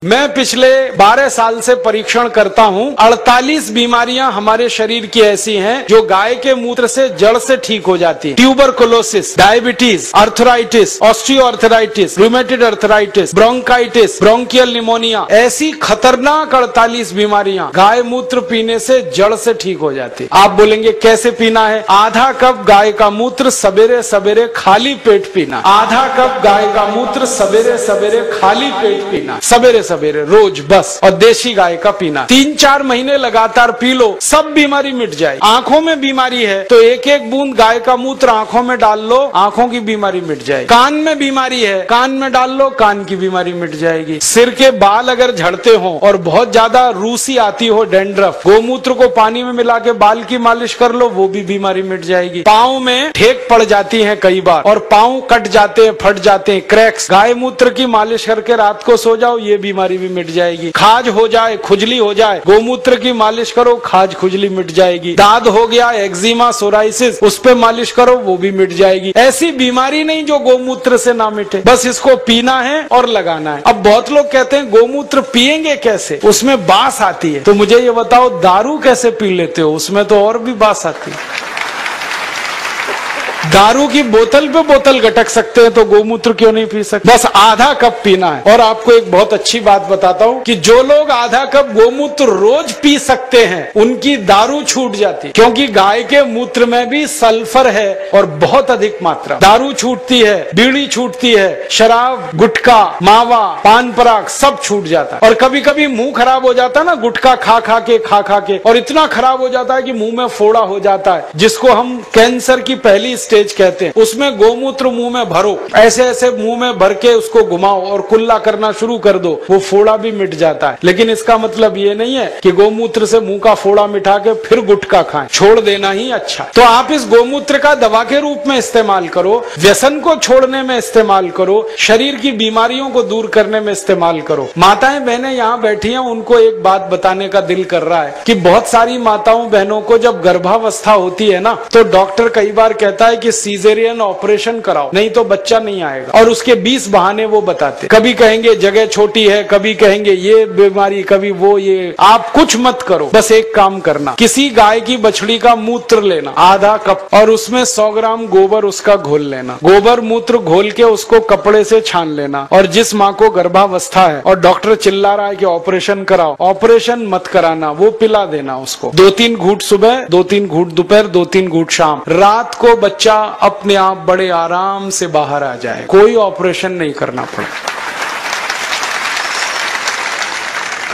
मैं पिछले 12 साल से परीक्षण करता हूँ। 48 बीमारियां हमारे शरीर की ऐसी हैं जो गाय के मूत्र से जड़ से ठीक हो जाती है। Tuberculosis, diabetes, arthritis, osteoarthritis, rheumatoid arthritis, bronchitis, bronchial pneumonia, ऐसी खतरनाक 48 बीमारियां गाय मूत्र पीने से जड़ से ठीक हो जाती है। आप बोलेंगे कैसे पीना है? आधा कप गाय का मूत्र सवेरे सवेरे खाली पेट पीना। आधा कप गाय का मूत्र सवेरे सवेरे खाली पेट पीना, सवेरे सवेरे रोज बस। और देशी गाय का पीना 3-4 महीने लगातार पी लो, सब बीमारी मिट जाए। आंखों में बीमारी है तो एक एक बूंद गाय का मूत्र आंखों में डाल लो, आंखों की बीमारी मिट जाएगी। कान में बीमारी है, कान में डाल लो, कान की बीमारी मिट जाएगी। सिर के बाल अगर झड़ते हो और बहुत ज्यादा रूसी आती हो, डैंड्रफ, गोमूत्र को पानी में मिला के बाल की मालिश कर लो, वो भी बीमारी मिट जाएगी। पाँव में ठेक पड़ जाती है कई बार और पाँव कट जाते हैं, फट जाते हैं, क्रैक्स, गाय मूत्र की मालिश करके रात को सो जाओ, ये बीमारी भी मिट जाएगी। खाज हो जाए, खुजली हो जाए, गोमूत्र की मालिश करो, खाज खुजली मिट जाएगी। दाद हो गया, एक्जिमा, सोराइसिस, उस पे मालिश करो, वो भी मिट जाएगी। ऐसी बीमारी नहीं जो गोमूत्र से ना मिटे। बस इसको पीना है और लगाना है। अब बहुत लोग कहते हैं गोमूत्र पिएंगे कैसे, उसमें बास आती है। तो मुझे ये बताओ, दारू कैसे पी लेते हो? उसमें तो और भी बास आती है। दारू की बोतल पे बोतल गटक सकते हैं तो गोमूत्र क्यों नहीं पी सकते? बस आधा कप पीना है। और आपको एक बहुत अच्छी बात बताता हूँ कि जो लोग आधा कप गोमूत्र रोज पी सकते हैं उनकी दारू छूट जाती है, क्योंकि गाय के मूत्र में भी सल्फर है और बहुत अधिक मात्रा। दारू छूटती है, बीड़ी छूटती है, शराब, गुटखा, मावा, पान पराग सब छूट जाता है। और कभी कभी मुंह खराब हो जाता है ना, गुटखा खा खा के, और इतना खराब हो जाता है कि मुंह में फोड़ा हो जाता है, जिसको हम कैंसर की पहली स्टेज कहते हैं। उसमें गोमूत्र मुंह में भरो, ऐसे ऐसे मुंह में भर के उसको घुमाओ और कुल्ला करना शुरू कर दो, वो फोड़ा भी मिट जाता है। लेकिन इसका मतलब ये नहीं है कि गोमूत्र से मुंह का फोड़ा मिटा के फिर गुटखा खाएं, छोड़ देना ही अच्छा। तो आप इस गोमूत्र का दवा के रूप में इस्तेमाल करो, व्यसन को छोड़ने में इस्तेमाल करो, शरीर की बीमारियों को दूर करने में इस्तेमाल करो। माताएं बहनें यहाँ बैठी हैं, उनको एक बात बताने का दिल कर रहा है कि बहुत सारी माताओं बहनों को जब गर्भावस्था होती है ना, तो डॉक्टर कई बार कहता है कि सीजेरियन ऑपरेशन कराओ, नहीं तो बच्चा नहीं आएगा। और उसके 20 बहाने वो बताते, कभी कहेंगे जगह छोटी है, कभी कहेंगे ये बीमारी, कभी वो ये। आप कुछ मत करो, बस एक काम करना, किसी गाय की बछड़ी का मूत्र लेना आधा कप और उसमें 100 ग्राम गोबर उसका घोल लेना। गोबर मूत्र घोल के उसको कपड़े से छान लेना। और जिस माँ को गर्भावस्था है और डॉक्टर चिल्ला रहा है कि ऑपरेशन कराओ, ऑपरेशन मत कराना, वो पिला देना उसको। 2-3 घूंट सुबह, 2-3 घूंट दोपहर, 2-3 घूंट शाम। रात को बच्चा अपने आप बड़े आराम से बाहर आ जाए, कोई ऑपरेशन नहीं करना पड़े।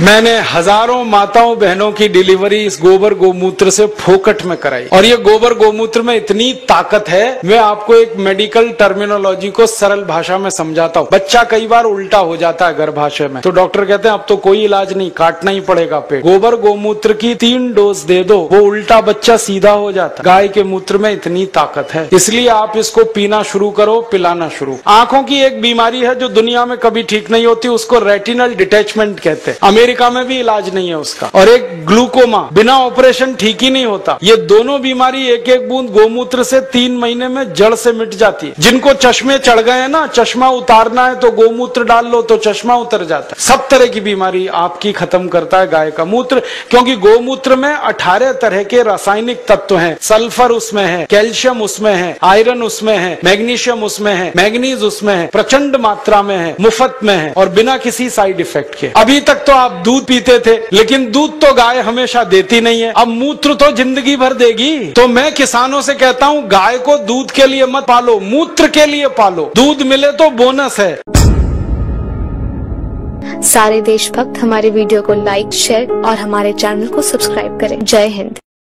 मैंने हजारों माताओं बहनों की डिलीवरी इस गोबर गोमूत्र से फोकट में कराई। और ये गोबर गोमूत्र में इतनी ताकत है, मैं आपको एक मेडिकल टर्मिनोलॉजी को सरल भाषा में समझाता हूँ। बच्चा कई बार उल्टा हो जाता है गर्भाशय में, तो डॉक्टर कहते हैं अब तो कोई इलाज नहीं, काटना ही पड़ेगा पेट। गोबर गोमूत्र की 3 डोज दे दो, वो उल्टा बच्चा सीधा हो जाता है। गाय के मूत्र में इतनी ताकत है, इसलिए आप इसको पीना शुरू करो, पिलाना शुरू। आंखों की एक बीमारी है जो दुनिया में कभी ठीक नहीं होती, उसको रेटिनल डिटैचमेंट कहते हैं। अमेरिका में भी इलाज नहीं है उसका। और एक ग्लूकोमा, बिना ऑपरेशन ठीक ही नहीं होता। ये दोनों बीमारी एक एक बूंद गोमूत्र से 3 महीने में जड़ से मिट जाती है। जिनको चश्मे चढ़ गए हैं ना, चश्मा उतारना है तो गोमूत्र डाल लो तो चश्मा उतर जाता है। सब तरह की बीमारी आपकी खत्म करता है गाय का मूत्र, क्योंकि गोमूत्र में 18 तरह के रासायनिक तत्व हैं। सल्फर उसमें है, कैल्शियम उसमें है, आयरन उसमें है, मैग्नीशियम उसमें है, मैग्नीज उसमें है, प्रचंड मात्रा में है, मुफ्त में है और बिना किसी साइड इफेक्ट के। अभी तक तो आप दूध पीते थे, लेकिन दूध तो गाय हमेशा देती नहीं है, अब मूत्र तो जिंदगी भर देगी। तो मैं किसानों से कहता हूँ, गाय को दूध के लिए मत पालो, मूत्र के लिए पालो। दूध मिले तो बोनस है। सारे देशभक्त हमारे वीडियो को लाइक, शेयर और हमारे चैनल को सब्सक्राइब करें। जय हिंद।